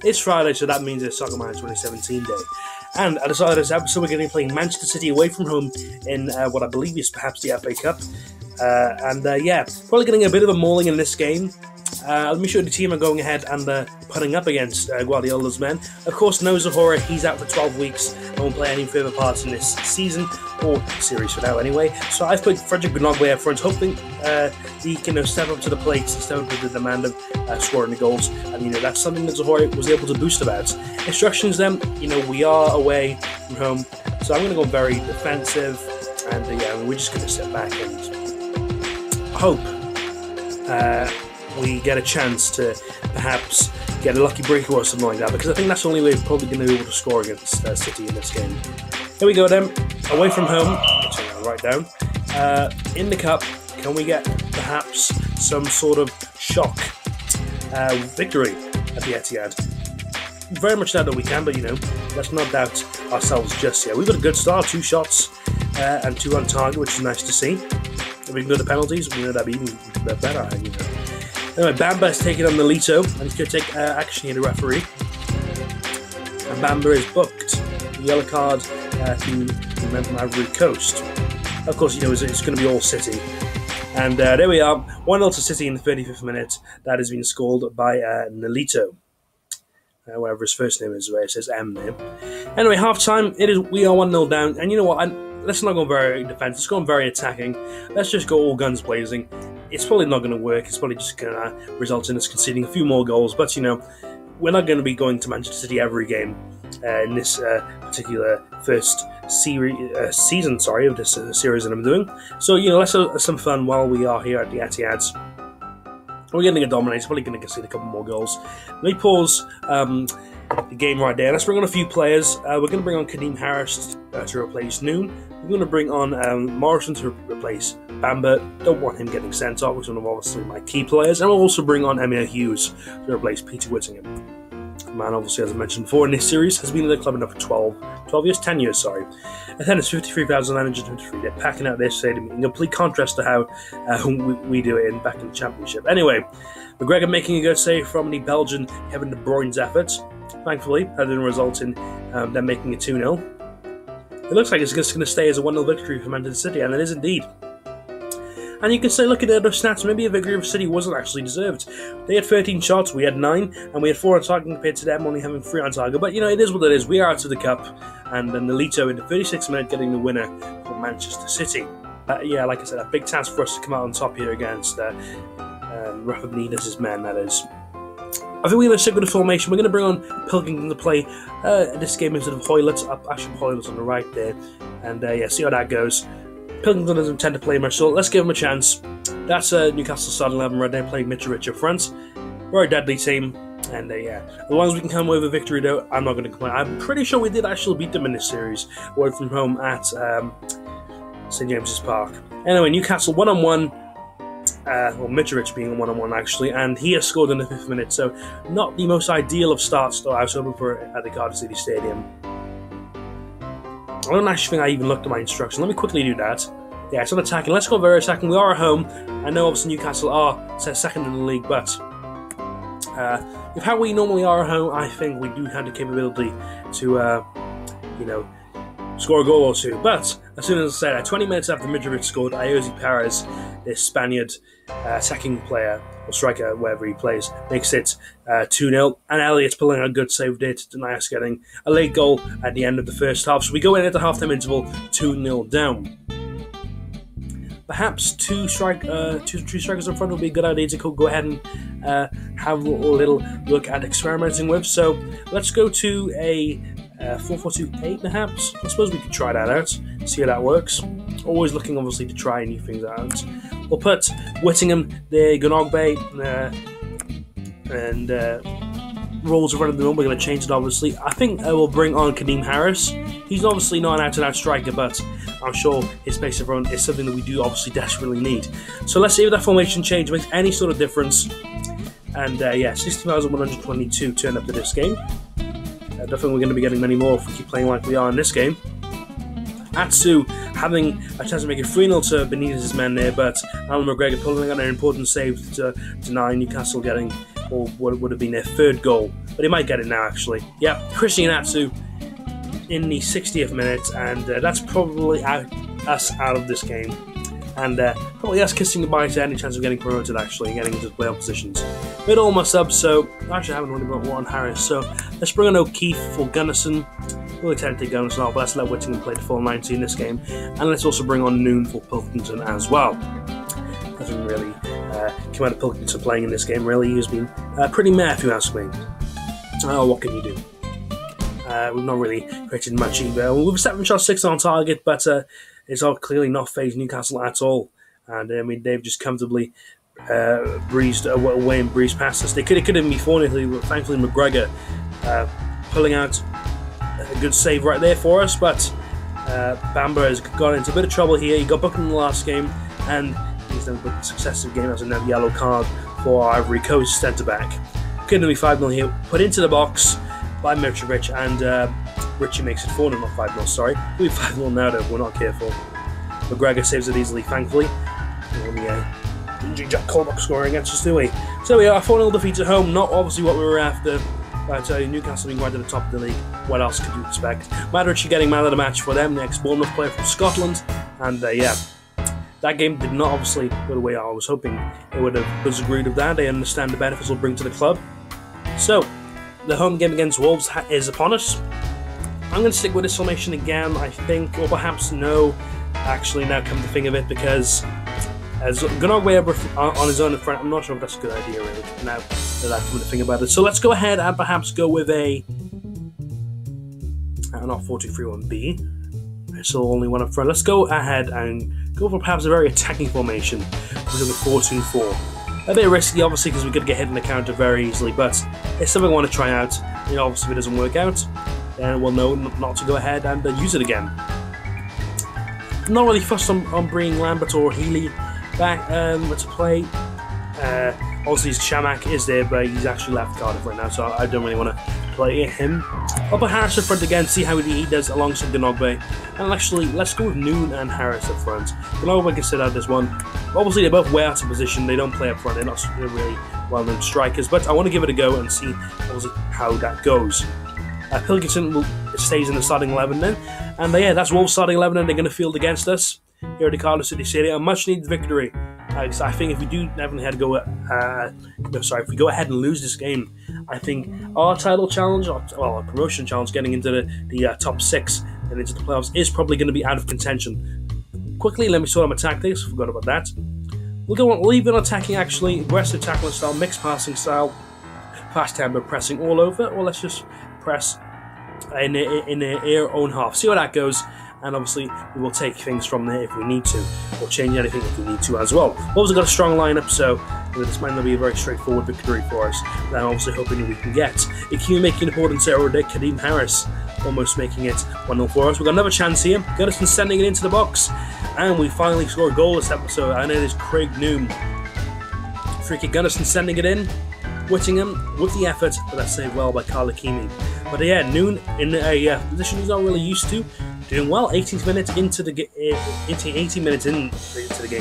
It's Friday, so that means it's Soccer Mania 2017 day. And at the start of this episode, we're going to be playing Manchester City away from home in what I believe is perhaps the FA Cup. Probably getting a bit of a mauling in this game. Let me show you the team I'm going ahead and putting up against Guardiola's men. Of course, no Zahora, he's out for 12 weeks and won't play any further parts in this season, or series for now anyway. So I've put Frederick Gnabry up front, hoping he can step up to the plate, step up to the demand of scoring the goals. And, that's something that Zahora was able to boost about. Instructions then, we are away from home, so I'm going to go very defensive, and we're just going to sit back and hope we get a chance to perhaps get a lucky breakaway or something like that, because I think that's the only way we're probably going to be able to score against City in this game. Here we go then, away from home, right down. In the cup, can we get perhaps some sort of shock victory at the Etihad? Very much doubt that we can, but let's not doubt ourselves just yet. We've got a good start, 2 shots and 2 on target, which is nice to see. If we can go to penalties, that'd be even better, Anyway, Bamba's taking on Nolito, and he's going to take action here, the referee. And Bamba is booked. The yellow card to the men from Ivory Coast. Of course, it's going to be all City. And there we are, 1-0 to City in the 35th minute. That has been scored by Nolito. Whatever his first name is, where it says M there. Anyway, half-time, we are 1-0 down. And you know what, let's not go very defensive, let's go very attacking. Let's just go all guns blazing. It's probably not going to work. It's probably just going to result in us conceding a few more goals. But, we're not going to be going to Manchester City every game in this particular first season of this series that I'm doing. So, let's have some fun while we are here at the Etihad. We're getting a dominate. Probably going to concede a couple more goals. Let me pause the game right there. Let's bring on a few players. We're going to bring on Kadeem Harris to replace Noon. We're going to bring on Morrison to replace Bamba. Don't want him getting sent off, which is one of obviously my key players. And we'll also bring on Emir Hughes to replace Peter Whittingham. The man, obviously, as I mentioned before in this series, has been in the club now for 10 years, sorry. Attendance 53,923. They're packing out their stadium in complete contrast to how we do it back in the Championship. Anyway, McGregor making a good save from the Belgian Kevin De Bruyne's efforts. Thankfully, that didn't result in them making it 2-0. It looks like it's just going to stay as a 1-0 victory for Manchester City, and it is indeed. And you can say, look at the other stats, maybe a victory for City wasn't actually deserved. They had 13 shots, we had 9, and we had 4 on target compared to them only having 3 on target. But, it is what it is. We are out of the cup, and then Nolito in the 36th minute getting the winner for Manchester City. Like I said, a big task for us to come out on top here against Rafa Benitez's men, that is. I think we're going to stick with the formation. We're going to bring on Pilkington to play this game instead of Hoylett. Actually, Hoylett's on the right there. And see how that goes. Pilkington doesn't tend to play much, so let's give him a chance. That's Newcastle starting 11 right there, playing Mitrovic up front. Very deadly team. And as long as we can come away with a victory, though, I'm not going to complain. I'm pretty sure we did actually beat them in this series, away from home at St James's Park. Anyway, Newcastle 1-on-1. Mitrovic being 1-on-1 actually, and he has scored in the 5th minute, so not the most ideal of starts though I was hoping for at the Cardiff City Stadium. I don't actually think I even looked at my instructions. Let me quickly do that. Yeah, it's not attacking. Let's go very attacking. We are at home. I know obviously Newcastle are second in the league, but with how we normally are at home, I think we do have the capability to, score a goal or 2. But as soon as I said, 20 minutes after Mitrovic scored, Ayoze Perez, this Spaniard attacking player or striker, wherever he plays, makes it 2-0. And Elliott's pulling a good save there to deny us getting a late goal at the end of the first half. So we go in at the half-time interval, 2-0 down. Perhaps two strikers up front would be a good idea to go ahead and have a little look at experimenting with. So let's go to a 4-4-2-8 perhaps. I suppose we could try that out, see how that works. Always looking obviously to try new things out. We'll put Whittingham there, Gunogbe, and roles around the room. We're going to change it obviously. I think we'll bring on Kadeem Harris. He's obviously not an out-and-out striker, but I'm sure his pace of run is something that we do obviously desperately need. So let's see if that formation change makes any sort of difference. And 60,122 turned up to this game. I don't think we're going to be getting many more if we keep playing like we are in this game. Atsu having a chance to make it 3-0 to Benitez's men there, but Alan McGregor pulling out an important save to deny Newcastle getting, or what would have been their 3rd goal but he might get it now, actually. Yep, Christian Atsu in the 60th minute, and that's probably us out of this game. And probably us kissing goodbye to any chance of getting promoted, actually, getting into playoff positions. Made all my subs, so actually I haven't really got one Harris, so let's bring on O'Keefe for Gunnarsson. Really tempted to Gunnarsson off, but let's let Whittingham play the full 90 in this game. And let's also bring on Noon for Pilkington as well. Doesn't really come out of Pilkington playing in this game, really. He's been pretty meh, if you ask me. Oh, what can you do? We've not really created much either. We've 7 shots, 6 on target, but it's all clearly not phased Newcastle at all. And I mean, they've just comfortably breezed away and breezed past us. They could have been 4-0, but thankfully McGregor pulling out a good save right there for us. But Bamba has got into a bit of trouble here. He got booked in the last game, and he's done a successive game as another yellow card for our Ivory Coast centre-back. Could be 5-0 here, put into the box by Mitrovic, and Richie makes it 4-0, not 5-0, sorry. It'll be 5-0 now, though, if we're not careful. McGregor saves it easily, thankfully. Jack Colback scoring against us, do we? So we are 4-0 defeat at home, not obviously what we were after. But Newcastle being right at the top of the league, what else could you expect? Madrid getting man of the match for them, the ex-Bournemouth player from Scotland. And yeah, that game did not obviously go the way I was hoping it would have disagreed with that. They understand the benefits it'll bring to the club. So, the home game against Wolves is upon us. I'm going to stick with this formation again, I think, or perhaps no, actually, now come to think of it, because as Gunnar on his own in front, I'm not sure if that's a good idea, really, now that I come to think about it. So let's go ahead and perhaps go with a not 4-2-3-1-B. There's still only one up front. Let's go ahead and go for perhaps a very attacking formation. We're going 4-2-4. A bit risky, obviously, because we could get hit in the counter very easily, but it's something I want to try out. You know, obviously, if it doesn't work out, then we'll know not to go ahead and use it again. Not really fussed on bringing Lambert or Healy back to play. Obviously, Shamak is there, but he's actually left Cardiff right now, so I don't really want to play him. I'll put Harris up front again, see how he does alongside Gunogbe. And actually, let's go with Noon and Harris up front. Gunogbe can sit out this one. Obviously, they're both way out of position. They don't play up front. They're really well-known strikers, but I want to give it a go and see how that goes. Pilkington stays in the starting 11 then. And yeah, that's Wolves starting 11, and they're going to field against us here at the Cardiff City Stadium. A much-needed victory. I think if we do definitely have to go, if we go ahead and lose this game, I think our title challenge, our promotion challenge, getting into the top 6 and into the playoffs is probably going to be out of contention. Quickly, let me sort out my tactics. Forgot about that. We'll leave it on attacking, actually. Aggressive tackling style, mixed passing style, fast tempo pressing all over, or let's just press in their own half. See how that goes. And obviously, we will take things from there if we need to, or change anything if we need to as well. We've also got a strong lineup, so this might not be a very straightforward victory for us. But I'm obviously hoping we can get. Ikea making an important error there, Kadeem Harris almost making it 1-0 for us. We've got another chance here. Gunnarsson sending it into the box, and we finally score a goal this episode, and it is Craig Noon. Free kick, Gunnarsson sending it in. Whittingham with the effort, but that's saved well by Carl Akimi. But yeah, Noon in a position he's not really used to. Doing well, 18 minutes into the game,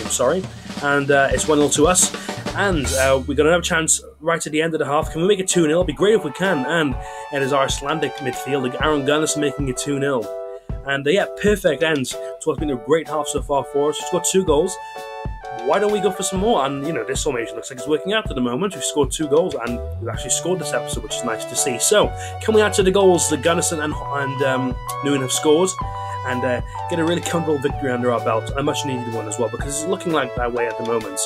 sorry, and it's 1-0 to us, and we're going to have a chance right at the end of the half. Can we make it 2-0? It'd be great if we can, and it is our Icelandic midfielder, Aaron Gunnarsson, making it 2-0, and yeah, perfect ends to what's been a great half so far for us. We've got 2 goals. Why don't we go for some more? And you know, this formation looks like it's working out at the moment. We've scored 2 goals, and we've actually scored this episode, which is nice to see. So, coming out to the goals, the Gunnarsson and Noon have scored, and get a really comfortable victory under our belt. A much needed one as well, because it's looking like that way at the moment.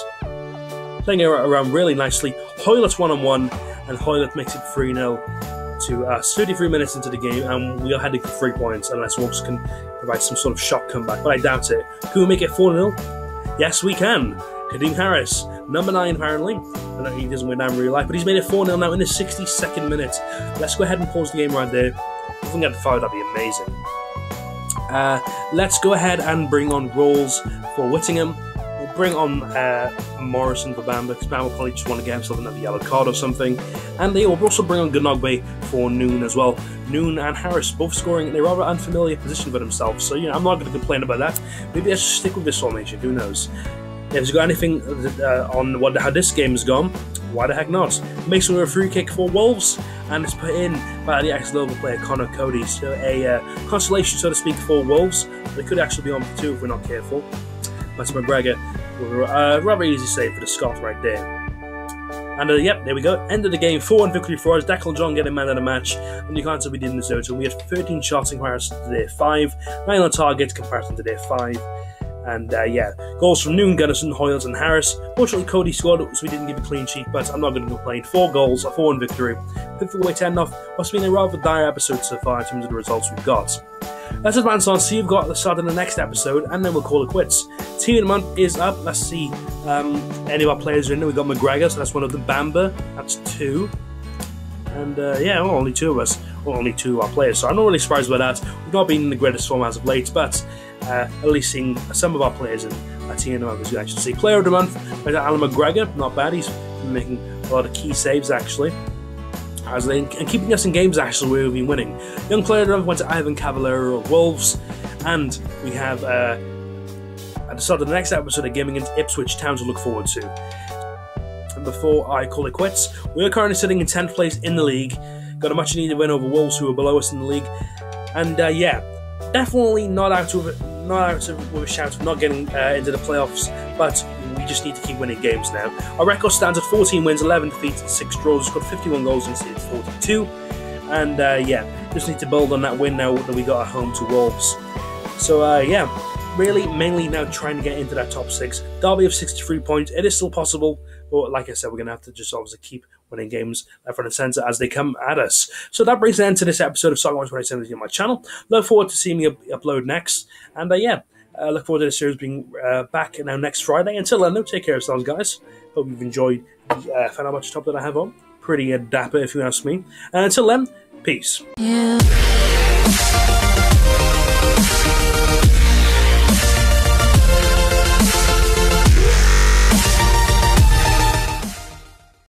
Playing around really nicely. Hoylett 1-on-1, and Hoylett makes it 3-0 to us. 33 minutes into the game, and we are heading for 3 points, unless Wolves can provide some sort of shock comeback, but I doubt it. Can we make it 4-0? Yes, we can. Kadeem Harris, number 9 apparently. I know he doesn't win down in real life, but he's made it 4-0 now in the 62nd minute. Let's go ahead and pause the game right there. If we can get the 5, that'd be amazing. Let's go ahead and bring on Rolls for Whittingham. We'll bring on Morrison for Bamba, because Bamba will probably just want to get himself another yellow card or something. And they will also bring on Gunogbe for Noon as well. Noon and Harris both scoring in a rather unfamiliar position for themselves, so you know, I'm not going to complain about that. Maybe let's just stick with this formation, who knows. If you've got anything on how this game has gone, why the heck not? Makes a free kick for Wolves, and it's put in by the ex-Liverpool player Conor Cody. So a consolation, so to speak, for Wolves. They could actually be on for 2 if we're not careful. But McGregor, rather easy save for the Scot right there. And yep, there we go. End of the game, 4-1 victory for us. Declan John getting man of the match, and you can't say we didn't deserve it. So we had 13 shots in comparison to their 5, 9 on target comparison to their 5. And yeah, goals from Noon, Gunnison, Hoyles and Harris. Fortunately, Cody scored, so we didn't give a clean sheet, but I'm not going to complain. 4 goals, a 4-1 victory. 5th away to end off. What's been a rather dire episode so far in terms of the results we've got. Let's advance on, see you've got the start of the next episode, and then we'll call it quits. Team of the month is up. Let's see any of our players are in there. We've got McGregor, so that's one of them. Bamba, that's 2. And yeah, well, only 2 of us. Well, only 2 of our players, so I'm not really surprised by that. We've not been in the greatest form as of late, but at least seeing some of our players in our team of the month is good. I should say player of the month, Alan McGregor, not bad. He's been making a lot of key saves, actually. And keeping us in games actually where we've been winning. Young player of the month went to Ivan Cavallero of Wolves, and we have at the start of the next episode a game against Ipswich Town to look forward to. And before I call it quits, we are currently sitting in 10th place in the league. Got a much needed win over Wolves, who are below us in the league, and yeah, definitely not out with a shout of not getting into the playoffs, but we just need to keep winning games now. Our record stands at 14 wins, 11 defeats, and 6 draws. We've got 51 goals and conceded 42. And yeah, just need to build on that win now that we got at home to Wolves. So yeah, really mainly now trying to get into that top 6. Derby of 63 points. It is still possible, but like I said, we're going to have to just obviously keep winning games left, right, and centre as they come at us. So that brings an end to this episode of Soccer Watch 2017 on my channel. Look forward to seeing me upload next. And yeah, look forward to the series being back now next Friday. Until then, though, take care of yourselves, guys. Hope you've enjoyed the Fenerbahce top that I have on. Pretty dapper, if you ask me. And until then, peace. Yeah.